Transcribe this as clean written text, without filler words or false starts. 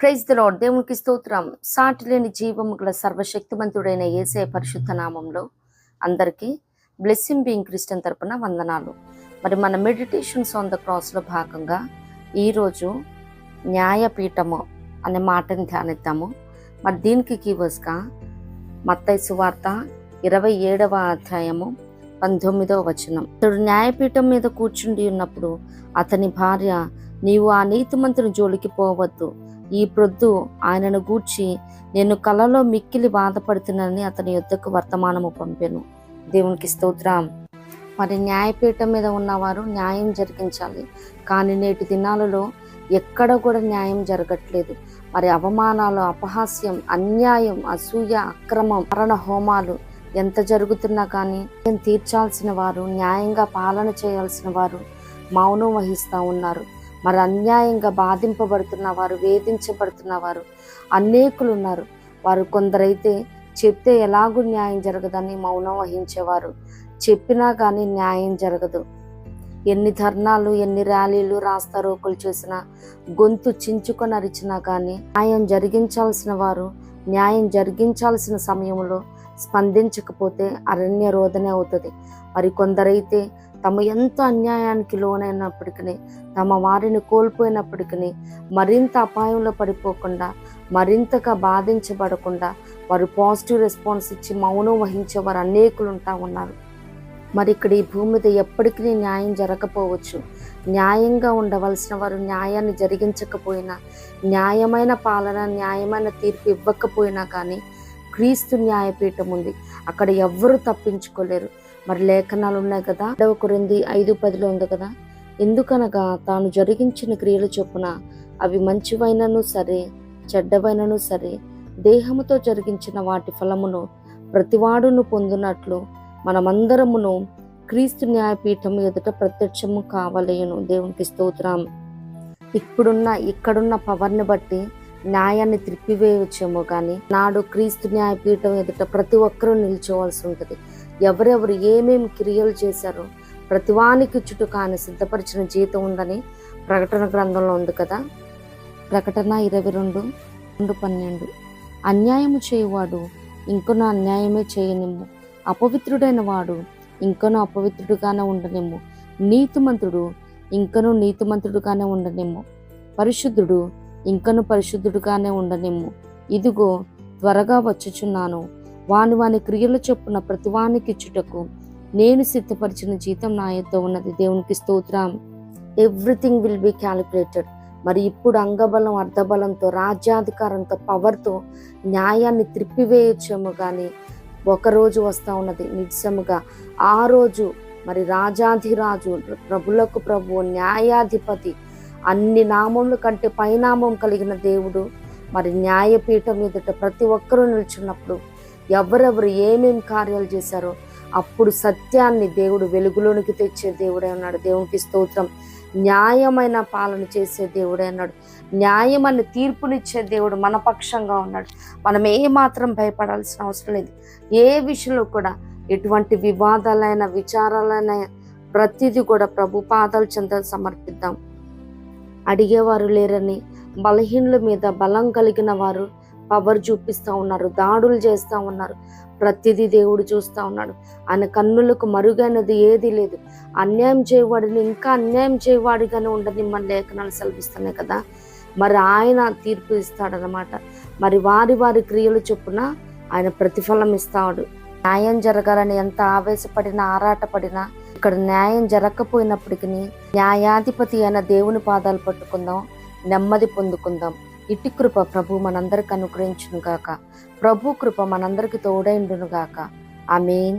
Praise the lord. దేవునికి స్తోత్రం. సాటి లేని జీవము గల సర్వశక్తిమంతుడైన యేసయ్య పరిశుద్ధ నామంలో అందరికీ బ్లెస్సింగ్ బీయింగ్ క్రిస్టియన్ తరపున వందనాలు. మరి మన మెడిటేషన్స్ ఆన్ ద క్రాస్లో భాగంగా ఈరోజు న్యాయపీఠము అనే మాటని ధ్యానిద్దాము. మరి దీనికి కీవర్స్గా మత్తయి సువార్త 27వ అధ్యాయము 19వ వచనం. అతడు న్యాయపీఠం మీద కూర్చుండి ఉన్నప్పుడు అతని భార్య, నీవు ఆ నీతిమంతుని జోలికి పోవద్దు, ఈ ప్రొద్దు ఆయనను గూర్చి నేను కలలో మిక్కిలి బాధపడుతున్నానని అతని యొద్దకు వర్తమానము పంపెను. దేవునికి స్తోత్రం. మరి న్యాయపీఠం మీద ఉన్నవారు న్యాయం జరిగించాలి, కానీ నేటి దినాలలో ఎక్కడ కూడా న్యాయం జరగట్లేదు. మరి అవమానాలు, అపహాస్యం, అన్యాయం, అసూయ, అక్రమం, మరణ హోమాలు ఎంత జరుగుతున్నా కానీ తీర్చాల్సిన వారు, న్యాయంగా పాలన చేయాల్సిన వారు మౌనం వహిస్తూ ఉన్నారు. మరి అన్యాయంగా బాధింపబడుతున్న వారు, వేధించబడుతున్న వారు అనేకులు ఉన్నారు. వారు కొందరైతే చెప్తే ఎలాగూ న్యాయం జరగదని మౌనం వహించేవారు. చెప్పినా కానీ న్యాయం జరగదు. ఎన్ని ధర్నాలు, ఎన్ని ర్యాలీలు, రాస్తారోకులు చేసినా, గొంతు చించుకొని అరిచినా కానీ న్యాయం జరిగించాల్సిన వారు న్యాయం జరిగించాల్సిన సమయంలో స్పందించకపోతే అరణ్య రోదనే అవుతుంది. మరి కొందరైతే తమ ఎంతో అన్యాయానికి లోనైనప్పటికీ, తమ వారిని కోల్పోయినప్పటికీ మరింత అపాయంలో పడిపోకుండా, మరింతగా బాధించబడకుండా వారు పాజిటివ్ రెస్పాన్స్ ఇచ్చి మౌనం వహించేవారు అనేకులు ఉంటా ఉన్నారు. మరి ఇక్కడ ఈ భూమి మీద ఎప్పటికీ న్యాయం జరగకపోవచ్చు. న్యాయంగా ఉండవలసిన వారు న్యాయాన్ని జరిగించకపోయినా, న్యాయమైన పాలన, న్యాయమైన తీర్పు ఇవ్వకపోయినా కానీ క్రీస్తు న్యాయపీఠం ఉంది. అక్కడ ఎవ్వరూ తప్పించుకోలేరు. మరి లేఖనాలు ఉన్నాయి కదా, 2 కొరింథీ 5:10 ఉంది కదా, ఎందుకనగా తాను జరిగించిన క్రియలు చొప్పున అవి మంచివైనను సరే, చెడ్డవైనను సరే, దేహముతో జరిగించిన వాటి ఫలమును ప్రతివాడును పొందునట్లు మనమందరమును క్రీస్తు న్యాయపీఠం ఎదుట ప్రత్యక్షము కావలేను. దేవునికి స్తోత్రం. ఇక్కడున్న పవర్ని బట్టి న్యాయాన్ని త్రిప్పివేయవచ్చేమో కానీ నాడు క్రీస్తు న్యాయపీఠం ఎదుట ప్రతి ఒక్కరూ నిల్చోవలసి ఉంటుంది. ఎవరెవరు ఏమేమి క్రియలు చేశారో ప్రతివానికి చుట్టూ ఆయన సిద్ధపరిచిన జీతం ఉందని ప్రకటన గ్రంథంలో ఉంది కదా. ప్రకటన 22:12. అన్యాయము చేయువాడు ఇంకొన అన్యాయమే చేయనిమ్ము, అపవిత్రుడైన వాడు ఇంకనూ అపవిత్రుడుగానే ఉండనిమ్ము, నీతిమంతుడు ఇంకనూ నీతిమంతుడుగానే ఉండనిమ్ము, పరిశుద్ధుడు ఇంకను పరిశుద్ధుడుగానే ఉండనిమ్ము. ఇదిగో త్వరగా వచ్చుచున్నాను, వాని క్రియలు చొప్పున ప్రతివానికి ఇచ్చుటకు నేను సిద్ధపరిచిన జీతం నా యొద్ద ఉన్నది. దేవునికి స్తోత్రం. Everything will be calculated. మరి ఇప్పుడు అంగబలం, అర్ధబలంతో, రాజ్యాధికారంతో, పవర్తో న్యాయాన్ని త్రిప్పివేయచ్చేమో కానీ ఒకరోజు వస్తూ ఉన్నది నిజముగా. ఆ రోజు మరి రాజాధిరాజు, ప్రభులకు ప్రభువు, న్యాయాధిపతి, అన్ని నామముల కంటే పైనామం కలిగిన దేవుడు మరి న్యాయపీఠం ఎదుట ప్రతి ఒక్కరూ నిల్చున్నప్పుడు ఎవరెవరు ఏమేమి కార్యాలు చేశారో అప్పుడు సత్యాన్ని దేవుడు వెలుగులోనికి తెచ్చే దేవుడే ఉన్నాడు. దేవునికి స్తోత్రం. న్యాయమైన పాలన చేసే దేవుడే ఉన్నాడు. న్యాయమైన తీర్పునిచ్చే దేవుడు మన పక్షంగా ఉన్నాడు. మనం ఏమాత్రం భయపడాల్సిన అవసరం లేదు. ఏ విషయంలో కూడా ఎటువంటి వివాదాలైన, విచారాలైన ప్రతిదీ కూడా ప్రభు పాదాల చెంత సమర్పిద్దాం. అడిగేవారు లేరని బలహీనుల మీద బలం కలిగిన వారు పవర్ చూపిస్తూ ఉన్నారు, దాడులు చేస్తూ ఉన్నారు. ప్రతిదీ దేవుడు చూస్తూ ఉన్నాడు. ఆయన కన్నులకు మరుగైనది ఏది లేదు. అన్యాయం చేయవాడిని ఇంకా అన్యాయం చేయవాడిగానే ఉండనిమ్మని లేఖనాలు సెలవిస్తున్నాయి కదా. మరి ఆయన తీర్పు ఇస్తాడనమాట. మరి వారి క్రియలు చొప్పున ఆయన ప్రతిఫలం ఇస్తాడు. న్యాయం జరగాలని ఎంత ఆవేశపడినా, ఆరాటపడినా ఇక్కడ న్యాయం జరగకపోయినప్పటికీ న్యాయాధిపతి అయిన దేవుని పాదాలు పట్టుకుందాం, నెమ్మది పొందుకుందాం. ఇటు కృప ప్రభు మనందరికి అనుగ్రహించును గాక. ప్రభు కృప మనందరికి తోడైండును గాక. ఆమేన్.